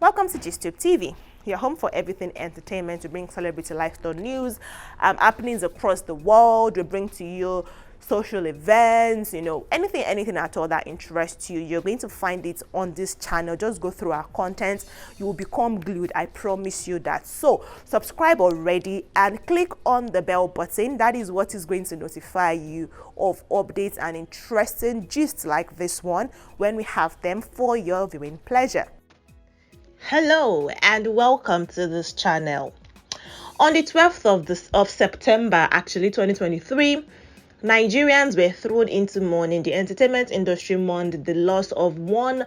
Welcome to GISTUBE TV, your home for everything entertainment. We bring celebrity lifestyle news, happenings across the world. We bring to you social events, anything at all that interests you. You're going to find it on this channel. Just go through our content. You will become glued. I promise you that. So subscribe already and click on the bell button. That is what is going to notify you of updates and interesting gists like this one when we have them for your viewing pleasure. Hello and welcome to this channel. On the 12th of September, actually 2023, Nigerians were thrown into mourning. The entertainment industry mourned the loss of one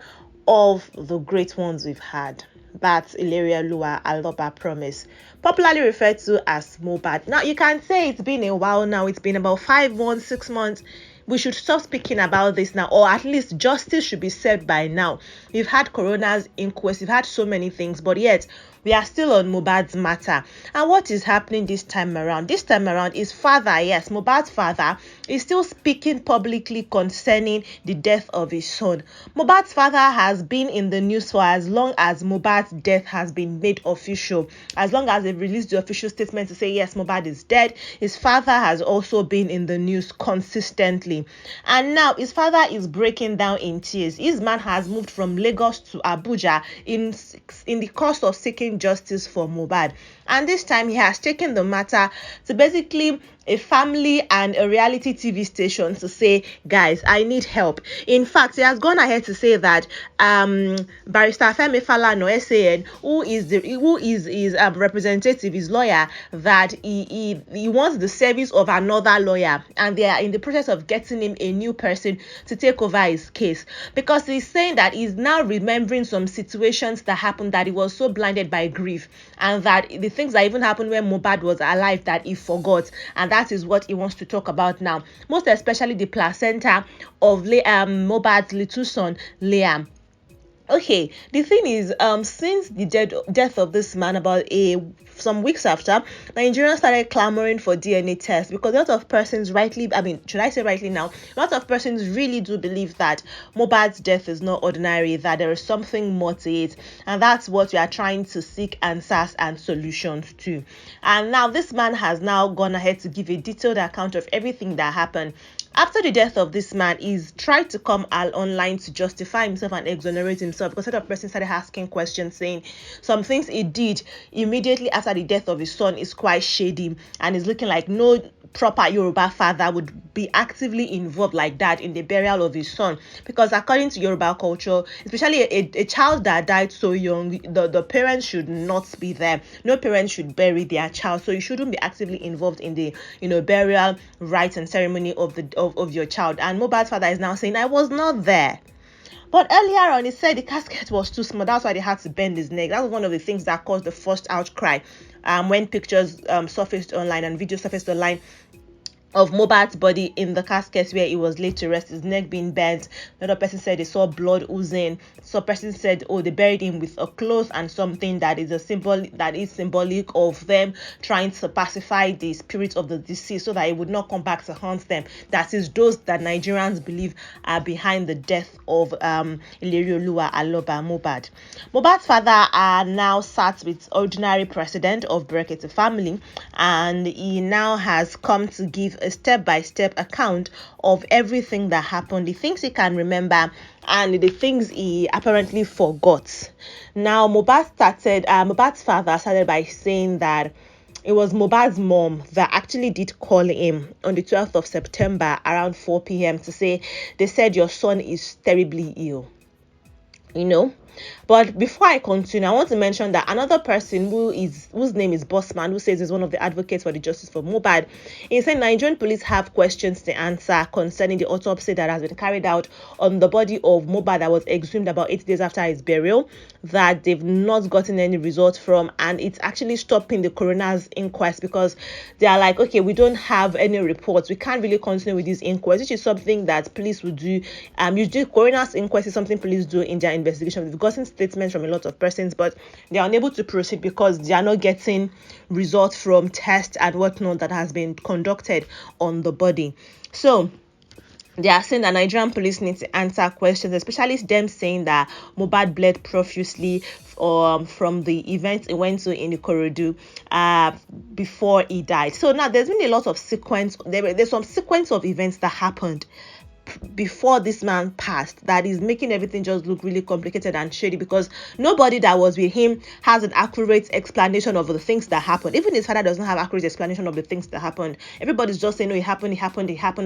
of the great ones we've had. That's Ilerioluwa Aloba Promise, popularly referred to as Mohbad. Now, you can say it's been a while now. It's been about 5 months, 6 months. We should stop speaking about this now, or at least justice should be served by now. We've had coroner's inquest, we've had so many things, but yet we are still on Mohbad's matter. And what is happening this time around? This time around, his father, yes, Mohbad's father, is still speaking publicly concerning the death of his son. Mohbad's father has been in the news for as long as Mohbad's death has been made official. As long as they've released the official statement to say, yes, Mohbad is dead, his father has also been in the news consistently. And now his father is breaking down in tears. His man has moved from Lagos to Abuja in the course of seeking justice for Mohbad, and this time he has taken the matter to basically a family and a reality TV station to say, guys, I need help. In fact, he has gone ahead to say that Barrister Femi Falana SAN, who is his representative, his lawyer, that he wants the service of another lawyer, and they are in the process of getting him a new person to take over his case, because he's saying that he's now remembering some situations that happened, that he was so blinded by grief, and that the things that even happened when Mohbad was alive that he forgot, and that is what he wants to talk about now, most especially the placenta of Mohbad's little son Liam. Okay, the thing is, since the death of this man, about some weeks after, Nigerians started clamoring for DNA tests, because a lot of persons should I say rightly now, a lot of persons really do believe that Mohbad's death is not ordinary, that there is something more to it, and that's what we are trying to seek answers and solutions to. And now this man has now gone ahead to give a detailed account of everything that happened. After the death of this man, he's tried to come online to justify himself and exonerate himself, because a lot of persons started asking questions, saying some things he did immediately after the death of his son is quite shady, and it's looking like no proper Yoruba father would be actively involved like that in the burial of his son, because according to Yoruba culture, especially a child that died so young, the parents should not be there. No parents should bury their child, so you shouldn't be actively involved in the burial rites and ceremony of your child. And Mohbad's father is now saying, I was not there. But earlier on, he said the casket was too small. That's why they had to bend his neck. That was one of the things that caused the first outcry when pictures surfaced online and videos surfaced online of Mohbad's body in the casket where he was laid to rest, his neck being bent. Another person said they saw blood oozing. Some person said, oh, they buried him with a cloth and something that is symbolic of them trying to pacify the spirit of the deceased so that it would not come back to haunt them. That is those that Nigerians believe are behind the death of Ilerioluwa Aloba Mohbad. Mohbad's father are now sat with ordinary president of Brekete family, and he now has come to give a step-by-step account of everything that happened, the things he can remember and the things he apparently forgot. Now, Mohbad's father started by saying that it was Mohbad's mom that actually did call him on the 12th of September around 4 p.m. to say, they said your son is terribly ill. But before I continue, I want to mention that another person whose name is Bossman, who says is one of the advocates for the justice for Mohbad, he said Nigerian police have questions to answer concerning the autopsy that has been carried out on the body of Mohbad that was exhumed about 8 days after his burial, that they've not gotten any results from, and it's actually stopping the coroner's inquest, because they are like, okay, we don't have any reports, we can't really continue with this inquest, which is something that police would do. Usually coroner's inquest is something police do in their investigation. They've gotten statements from a lot of persons, but they are unable to proceed because they are not getting results from tests and whatnot that has been conducted on the body. So they are saying that Nigerian police need to answer questions, especially them saying that Mohbad bled profusely from the event he went to in Ikorodu before he died. So now there's been a lot of sequence. There's some sequence of events that happened before this man passed that is making everything just look really complicated and shady, because nobody that was with him has an accurate explanation of the things that happened. Even his father doesn't have accurate explanation of the things that happened. Everybody's just saying, no, it happened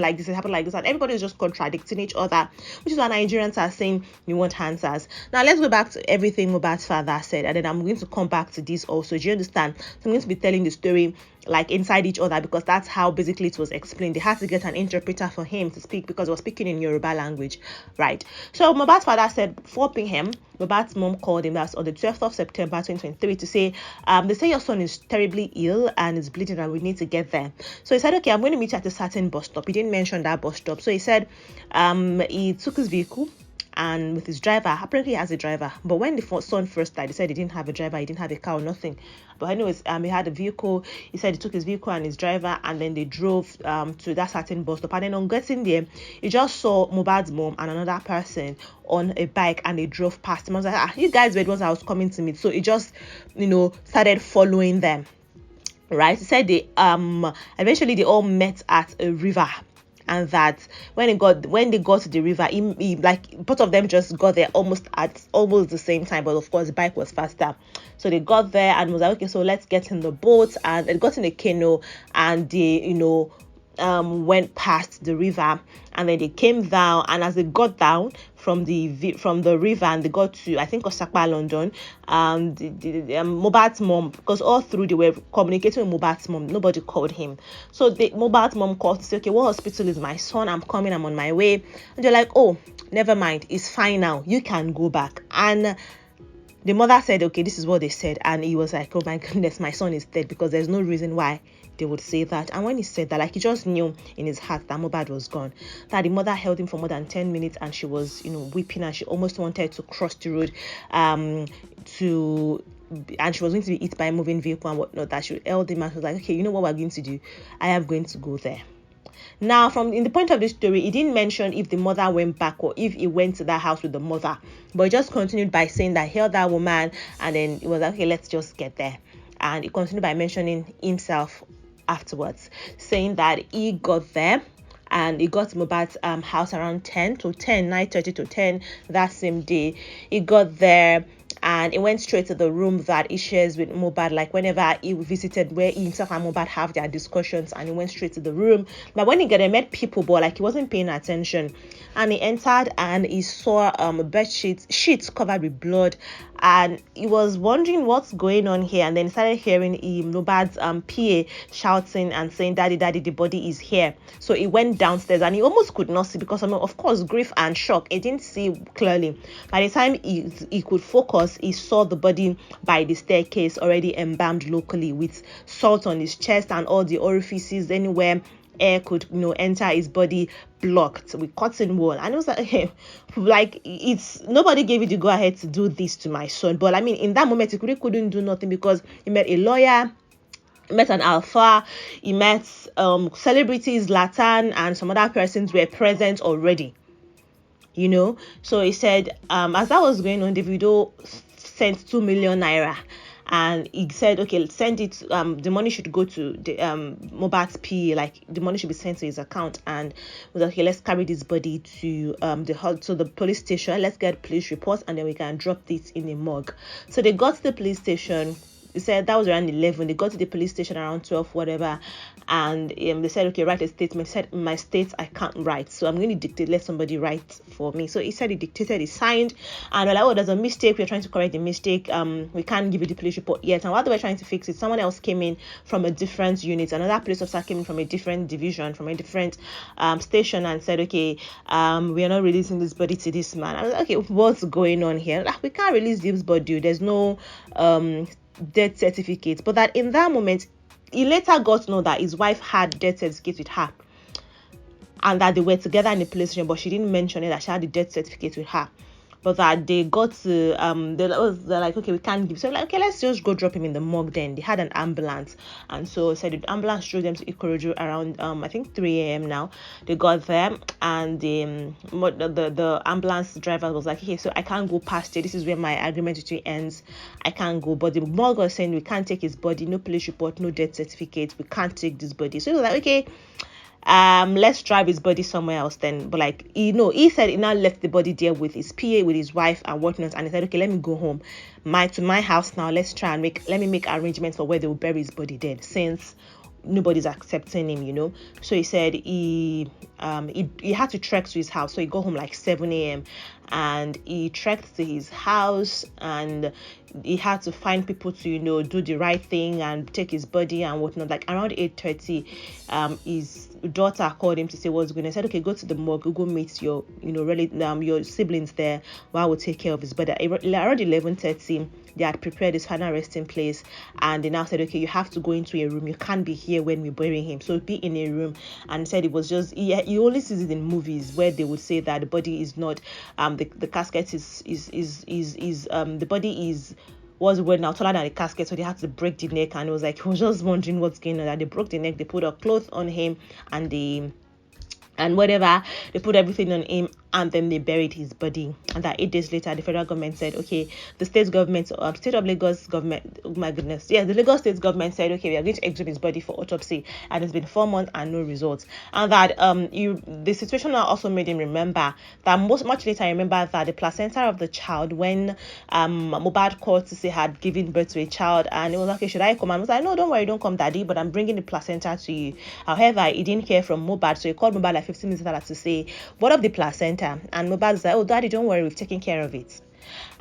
like this, it happened like this, and everybody's just contradicting each other, which is why Nigerians are saying we want answers. Now let's go back to everything Mohbad's father said, and then I'm going to come back to this also. Do you understand? So I'm going to be telling the story like inside each other, because that's how basically it was explained. They had to get an interpreter for him to speak, because he was speaking in Yoruba language, right? So Mohbad's father said 4 p.m. Mohbad's mom called him, that's on the 12th of September 2023, to say they say your son is terribly ill and is bleeding and we need to get there. So he said, okay, I'm going to meet you at a certain bus stop. He didn't mention that bus stop. So he said he took his vehicle, and with his driver, apparently he has a driver, but when the son first died, he said he didn't have a driver, he didn't have a car or nothing. But anyways, he had a vehicle. He said he took his vehicle and his driver, and then they drove to that certain bus stop. And then on getting there, he just saw Mohbad's mom and another person on a bike, and they drove past him. I was like, you guys were the ones I was coming to meet. So he just, started following them, right? He said they eventually they all met at a river, and that when they got to the river, he like both of them just got there almost the same time, but of course the bike was faster. So they got there and was like, okay, so let's get in the boat, and they got in a canoe, and they went past the river, and then they came down, and as they got down from the river and they got to, I think, Osakpa, London, Mohbad's mom, because all through they were communicating with Mohbad's mom, nobody called him. So Mohbad's mom called to say, okay, what hospital is my son? I'm coming, I'm on my way. And they're like, oh, never mind, it's fine now, you can go back. And the mother said, okay, this is what they said. And he was like, oh my goodness, my son is dead, because there's no reason why they would say that. And when he said that, like, he just knew in his heart that Mohbad was gone. That the mother held him for more than 10 minutes, and she was, weeping, and she almost wanted to cross the road and she was going to be hit by a moving vehicle and whatnot. That she held him and was like, okay, you know what we're going to do? I am going to go there. Now, in the point of the story, he didn't mention if the mother went back or if he went to that house with the mother, but he just continued by saying that he held that woman, and then he was like, okay, let's just get there. And he continued by mentioning himself afterwards, saying that he got there and he got to Mohbad's house around 9:30 to 10 that same day. He got there and he went straight to the room that he shares with Mohbad, like whenever he visited, where he himself and Mohbad have their discussions, and he went straight to the room. But when he got there, met people, but like he wasn't paying attention. And he entered and he saw sheets covered with blood, and he was wondering what's going on here. And then he started hearing Mohbad's PA shouting and saying, daddy, the body is here. So he went downstairs and he almost could not see, because of course grief and shock, he didn't see clearly. By the time he could focus, he saw the body by the staircase, already embalmed locally, with salt on his chest and all the orifices anywhere air could enter his body blocked with cotton wool. And it was like, hey, like, it's nobody gave you the go ahead to do this to my son. But I mean, in that moment he couldn't do nothing, because he met a lawyer, he met an alpha, he met celebrities, Latan, and some other persons were present already, So he said as that was going on, Davido sent 2 million naira. And he said, okay, send it. The money should go to the Mohbad's PA. Like, the money should be sent to his account. And was like, okay, let's carry this body to the police station. Let's get police reports, and then we can drop this in a morgue. So they got to the police station. He said that was around 11. They got to the police station around 12, whatever. And they said, okay, write a statement. He said, in my state, I can't write, so I'm going to dictate. Let somebody write for me. So he said he dictated, he signed. And we're like, oh, there's a mistake. We're trying to correct the mistake. We can't give you the police report yet. And while they were trying to fix it, someone else came in from a different unit. Another police officer came in from a different division, from a different station, and said, okay, we are not releasing this body to this man. I was like, okay, what's going on here? Like, we can't release this body. There's no death certificate. But that in that moment, he later got to know that his wife had death certificate with her, and that they were together in the police station, but she didn't mention it, that she had the death certificate with her. but that they got to they're like, okay, we can't give. So like, okay, let's just go drop him in the morgue. Then they had an ambulance, and so said the ambulance drove them to Ikorodu around I think 3 a.m. now. They got there, and the ambulance driver was like, okay, so I can't go past here. This is where my agreement with you ends. I can't go. But the morgue was saying we can't take his body, no police report, no death certificate. We can't take this body. So it was like, okay, let's drive his body somewhere else then. But like, he said he now left the body there with his PA, with his wife and whatnot, and he said, okay, let me go home to my house now. Let's try and let me make arrangements for where they will bury his body then, since nobody's accepting him. So he said he had to trek to his house. So he got home like 7 a.m. and he trekked to his house, and he had to find people to do the right thing and take his body and whatnot. Like around 8:30, his daughter called him to say what's going on. He said, okay, go to the morgue, go meet your your siblings there while we'll take care of his body. Around 11:30, they had prepared his final resting place, and they now said, okay, you have to go into a room. You can't be here when we bury him, so be in a room. And said it was just, you only see it in movies where they would say that the body is not the casket is the body was now taller than the casket, so they had to break the neck. And it was like, he was just wondering what's going on. That they broke the neck, they put a cloth on him, and whatever, they put everything on him, and then they buried his body. And that 8 days later, the federal government said, okay, the state government, state of Lagos government, oh my goodness, the Lagos state government said, okay, we are going to exhume his body for autopsy. And it's been 4 months and no results. And that the situation also made him remember that much later, I remember that the placenta of the child, when Mohbad called to say had given birth to a child, and it was like, okay, should I come? And I was like, no, don't worry, don't come, daddy, but I'm bringing the placenta to you. However, he didn't hear from Mohbad, so he called Mohbad like 15 minutes later to say, what of the placenta? And Mohbad was like, oh, daddy, don't worry, we've taken care of it.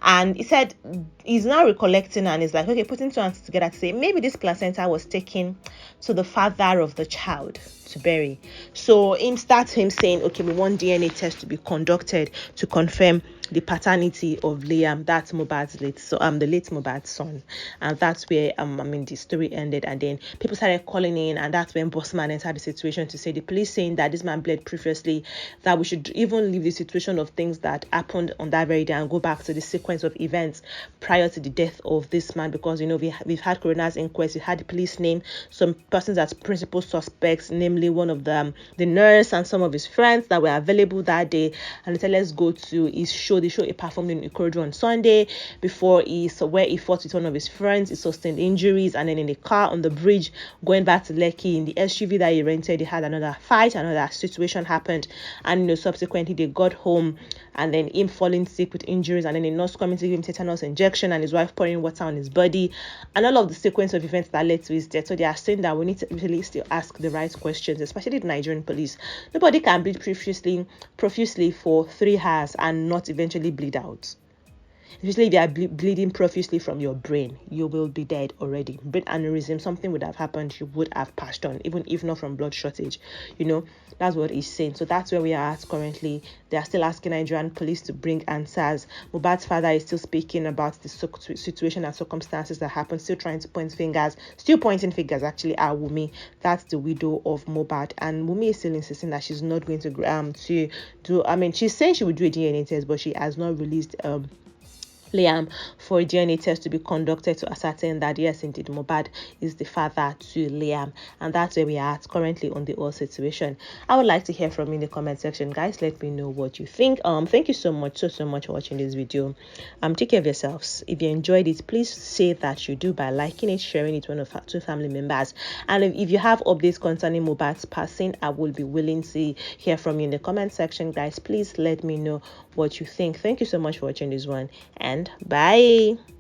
And he said he's now recollecting, and he's like, okay, putting two hands together to say maybe this placenta was taken to the father of the child to bury. So him saying, okay, we want DNA test to be conducted to confirm the paternity of Liam. That's Mohbad's the late Mohbad's son. And that's where the story ended. And then people started calling in, and that's when Bossman entered the situation to say, the police saying that this man bled previously, that we should even leave the situation of things that happened on that very day and go back to the sequence of events prior to the death of this man, because we've had coroner's inquest, we had the police name some persons as principal suspects, namely one of the nurse and some of his friends that were available that day. And they said, let's go to his show. The show he performed in Ikorodu on Sunday, where he fought with one of his friends. He sustained injuries, and then in the car on the bridge going back to Lekki in the SUV that he rented, he had another fight, another situation happened, and subsequently they got home, and then him falling sick with injuries, and then a nurse coming to give him tetanus injection, and his wife pouring water on his body, and all of the sequence of events that led to his death. So they are saying that we need to really still ask the right questions, especially the Nigerian police. Nobody can bleed profusely for 3 hours and not eventually bleed out. Especially if they are bleeding profusely from your brain, you will be dead already. Brain aneurysm, something would have happened, you would have passed on, even if not from blood shortage. That's what he's saying. So that's where we are at currently. They are still asking Nigerian police to bring answers. Mohbad's father is still speaking about the situation and circumstances that happened, still trying to pointing fingers actually at Wunmi. That's the widow of Mohbad, and Wunmi is still insisting that she's not going to do. She's saying she would do a DNA test, but she has not released Liam for a DNA test to be conducted to ascertain that yes, indeed, Mohbad is the father to Liam. And that's where we are at currently on the whole situation. I would like to hear from you in the comment section, guys. Let me know what you think. Thank you so much for watching this video. Take care of yourselves. If you enjoyed it, please say that you do by liking it, sharing it with one of 2 family members. And if you have updates concerning Mohbad's passing, I will be willing to hear from you in the comment section, guys. Please let me know what you think. Thank you so much for watching this one, and bye.